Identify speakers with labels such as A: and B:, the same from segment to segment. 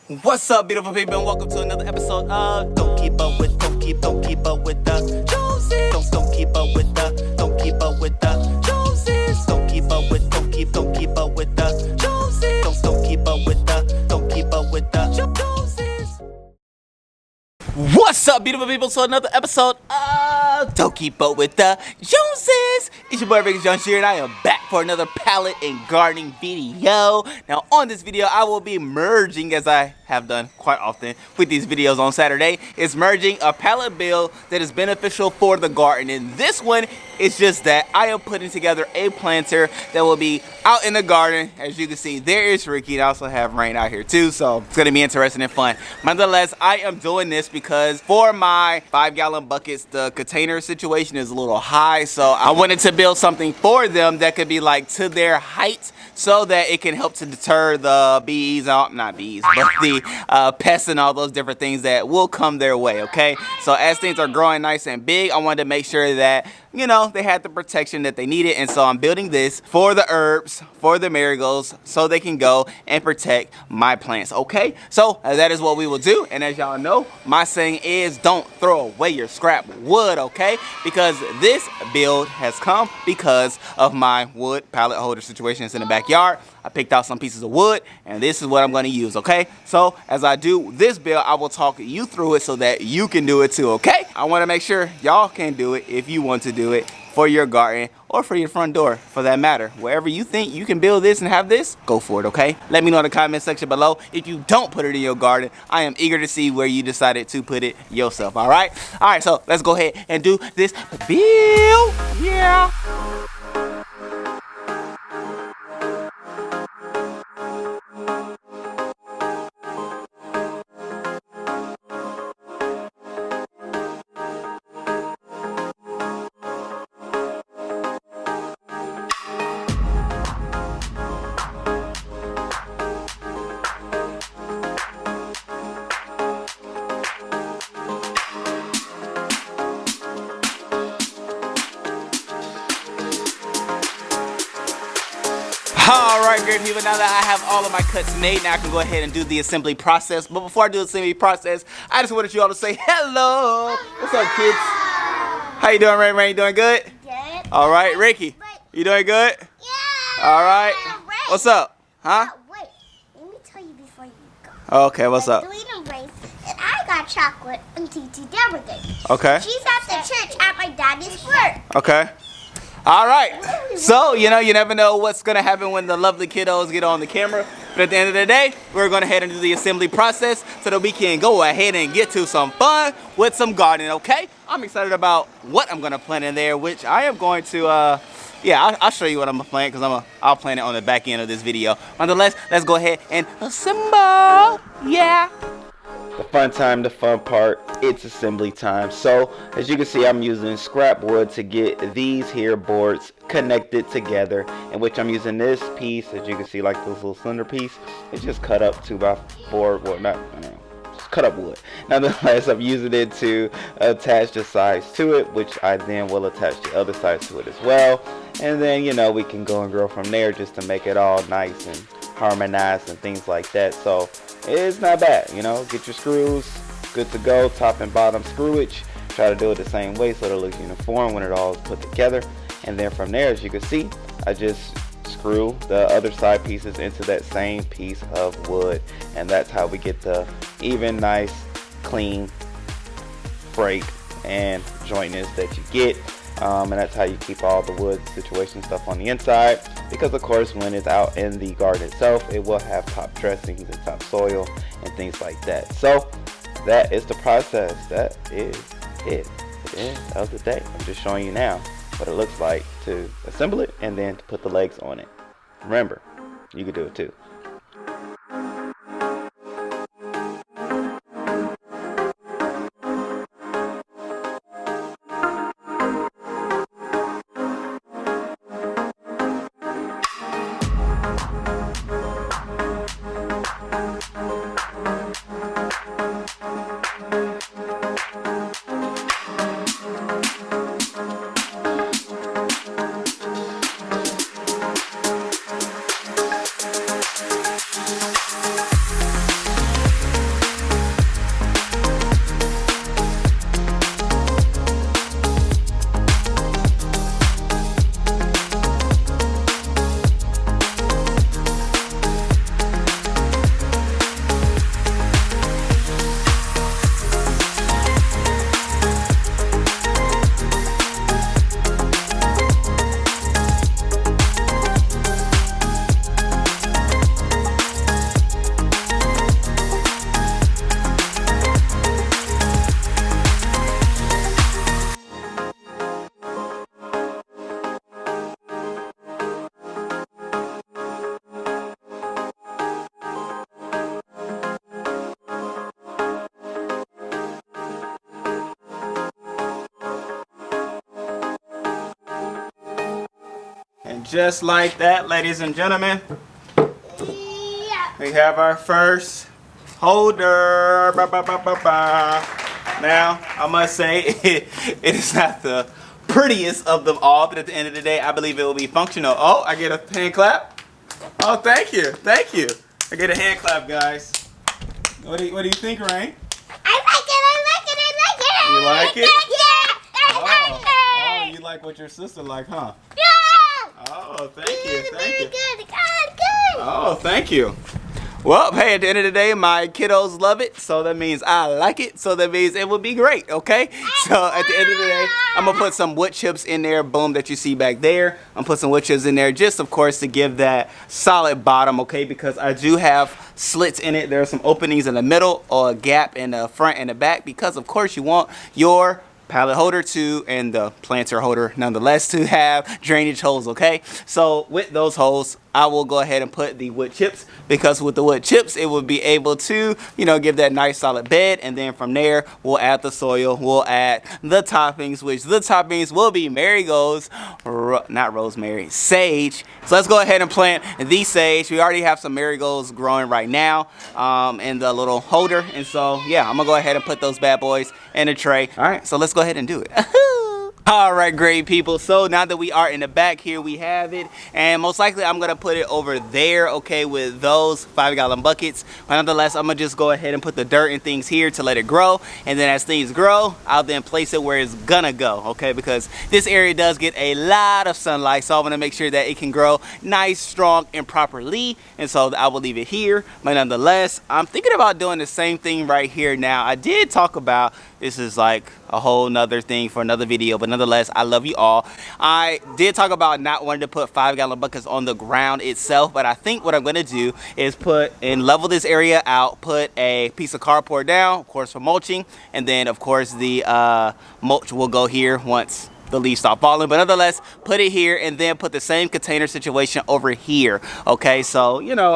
A: What's up, beautiful people, and welcome to another episode of Don't Keep Up with the Joneses. Don't keep up with the Joneses. Don't keep up with the Joneses. Don't keep up with the Joneses. Don't keep up with the Joneses. What's up, beautiful people? So another episode of Don't Keep Up with the Joneses. It's your boy Ricky Jones here, and I am back for another pallet and gardening video. Now on this video, I will be merging, as I have done quite often with these videos on Saturday, is merging a pallet build that is beneficial for the garden. And this one is just that I am putting together a planter that will be out in the garden. As you can see, there is Ricky, and I also have Rain out here too, so it's gonna be interesting and fun. Nonetheless, I am doing this because for my 5-gallon buckets, the container situation is a little high, so I wanted to build something for them that could be like to their height, so that it can help to deter the bees, not bees, but the pests and all those different things that will come their way, okay? So as things are growing nice and big, I wanted to make sure that, you know, they had the protection that they needed. And so I'm building this for the herbs, for the marigolds, so they can go and protect my plants, okay? So that is what we will do. And as y'all know, my saying is don't throw away your scrap wood, okay? Because this build has come because of my wood pallet holder situation that's in the backyard. I picked out some pieces of wood, and this is what I'm going to use, okay? So as I do this build, I will talk you through it so that you can do it too, okay? I want to make sure y'all can do it if you want to do it for your garden or for your front door, for that matter. Wherever you think you can build this and have this, go for it, okay? Let me know in the comment section below. If you don't put it in your garden, I am eager to see where you decided to put it yourself, all right? All right, so let's go ahead and do this build. Yeah. Alright, great people, now that I have all of my cuts made, now I can go ahead and do the assembly process. But before I do the assembly process, I just wanted you all to say hello. What's up, kids? How you doing, Rain? You doing good?
B: Good.
A: Alright, Ricky, you doing good?
B: Yeah.
A: Alright. What's up? Huh?
B: Wait, let me tell you before you go.
A: Okay, what's up?
B: Race, and I got chocolate and TT Deborah gave.
A: Okay.
B: She's at the church at my daddy's work.
A: Okay. All right. So, you know, you never know what's going to happen when the lovely kiddos get on the camera. But at the end of the day, we're going to head into the assembly process so that we can go ahead and get to some fun with some gardening, okay? I'm excited about what I'm going to plant in there, which I am going to, yeah, I'll show you what I'm going to plant because I'll plant it on the back end of this video. Nonetheless, let's go ahead and assemble. Yeah. The fun time, the fun part, it's assembly time. So as you can see, I'm using scrap wood to get these here boards connected together, in which I'm using this piece, as you can see, like this little slender piece. It's just cut up 2x4, well, not, just cut up wood. Nonetheless, I'm using it to attach the sides to it, which I then will attach the other sides to it as well. And then, you know, we can go and grow from there just to make it all nice and harmonized and things like that. So it's not bad, you know. Get your screws, good to go, top and bottom screwage. Try to do it the same way so that it looks uniform when it all is put together. And then from there, as you can see, I just screw the other side pieces into that same piece of wood, and that's how we get the even, nice, clean break and jointness that you get. And that's how you keep all the wood situation stuff on the inside, because of course when it's out in the garden itself, it will have top dressings and top soil and things like that. So that is the process. That is it. The end of the day. I'm just showing you now what it looks like to assemble it and then to put the legs on it. Remember, you can do it too. And just like that, ladies and gentlemen,
B: Yeah.
A: we have our first holder. Ba, ba, ba, ba, ba. Now, I must say, it is not the prettiest of them all, but at the end of the day, I believe it will be functional. Oh, I get a hand clap. Oh, thank you. Thank you. I get a hand clap, guys. What do you think, Rain?
B: I like it. I like it. I like it.
A: You like it?
B: Yeah. I like it.
A: Oh, you like what your sister like, huh?
B: Yeah.
A: Oh, thank you. Thank
B: Very
A: you.
B: good. Good.
A: Oh, thank you. Well, hey, at the end of the day, my kiddos love it, so that means I like it, so that means it will be great, okay? So at the end of the day, I'm gonna put some wood chips in there, boom, that you see back there. I'm put some wood chips in there just, of course, to give that solid bottom, okay? Because I do have slits in it. There are some openings in the middle or a gap in the front and the back because, of course, you want your pallet holder to and the planter holder nonetheless to have drainage holes, okay? So with those holes, I will go ahead and put the wood chips because with the wood chips, it will be able to, you know, give that nice solid bed. And then from there, we'll add the soil, we'll add the toppings, which the toppings will be marigolds, not rosemary, sage. So let's go ahead and plant the sage. We already have some marigolds growing right now in the little holder. And so, yeah, I'm gonna go ahead and put those bad boys in a tray. All right, so let's go ahead and do it. All right, great people. So now that we are in the back here, we have it. And most likely I'm gonna put it over there, okay, with those 5-gallon buckets. But nonetheless, I'm gonna just go ahead and put the dirt and things here to let it grow. And then as things grow, I'll then place it where it's gonna go, okay? Because this area does get a lot of sunlight. So I wanna make sure that it can grow nice, strong, and properly. And so I will leave it here. But nonetheless, I'm thinking about doing the same thing right here now. I did talk about, this is like a whole nother thing for another video, but nonetheless, I love you all. I did talk about not wanting to put 5-gallon buckets on the ground itself, but I think what I'm gonna do is put and level this area out, put a piece of cardboard down, of course, for mulching, and then of course the mulch will go here once the leaves stop falling. But nonetheless, put it here and then put the same container situation over here, okay? So, you know,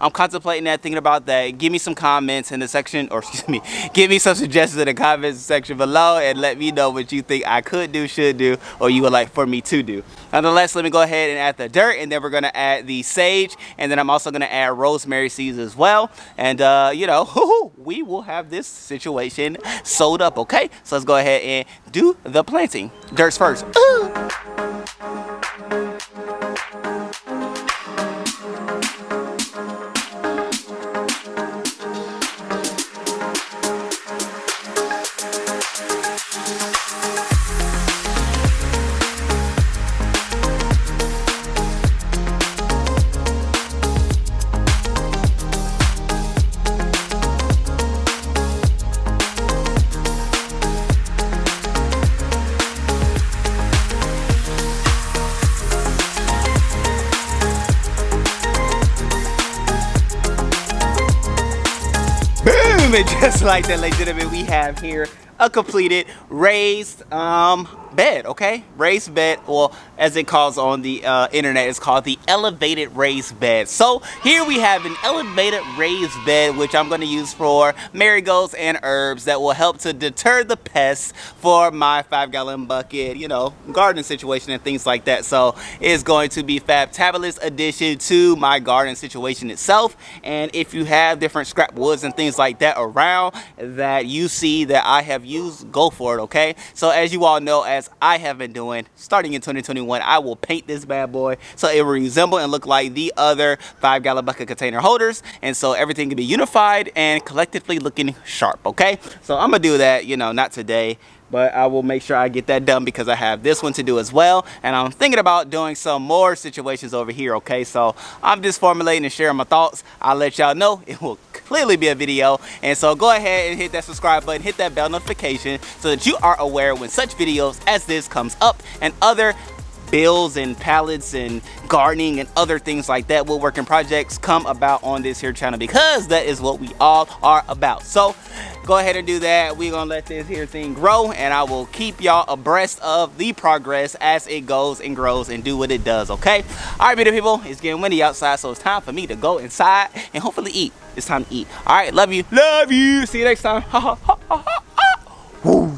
A: I'm contemplating that, thinking about that. Give me some comments in the section, or excuse me, give me some suggestions in the comments section below and let me know what you think I could do, should do, or you would like for me to do. Nonetheless, let me go ahead and add the dirt, and then we're gonna add the sage, and then I'm also gonna add rosemary seeds as well. And you know, we will have this situation sewed up, okay? So let's go ahead and do the planting. Dirt's first. Ooh. And just like that, ladies and gentlemen, we have here a completed raised bed, okay? Raised bed, well, as it calls on the internet, it's called the elevated raised bed. So here we have an elevated raised bed, which I'm going to use for marigolds and herbs that will help to deter the pests for my 5-gallon bucket, you know, garden situation and things like that. So it's going to be fabulous addition to my garden situation itself. And if you have different scrap woods and things like that around that you see that I have used, go for it, okay? So as you all know, as I have been doing, starting in 2021, I will paint this bad boy so it will resemble and look like the other 5-gallon bucket container holders, and so everything can be unified and collectively looking sharp, okay? So I'm gonna do that, you know, not today, but I will make sure I get that done because I have this one to do as well. And I'm thinking about doing some more situations over here, okay? So I'm just formulating and sharing my thoughts. I'll let y'all know. It will clearly be a video. And so go ahead and hit that subscribe button, hit that bell notification so that you are aware when such videos as this comes up and other builds and pallets and gardening and other things like that, woodworking projects come about on this here channel, because that is what we all are about. So go ahead and do that. We're gonna let this here thing grow, and I will keep y'all abreast of the progress as it goes and grows and do what it does, okay? All right, beautiful people, it's getting windy outside, so it's time for me to go inside and hopefully eat. It's time to eat. All right, love you, see you next time. Woo.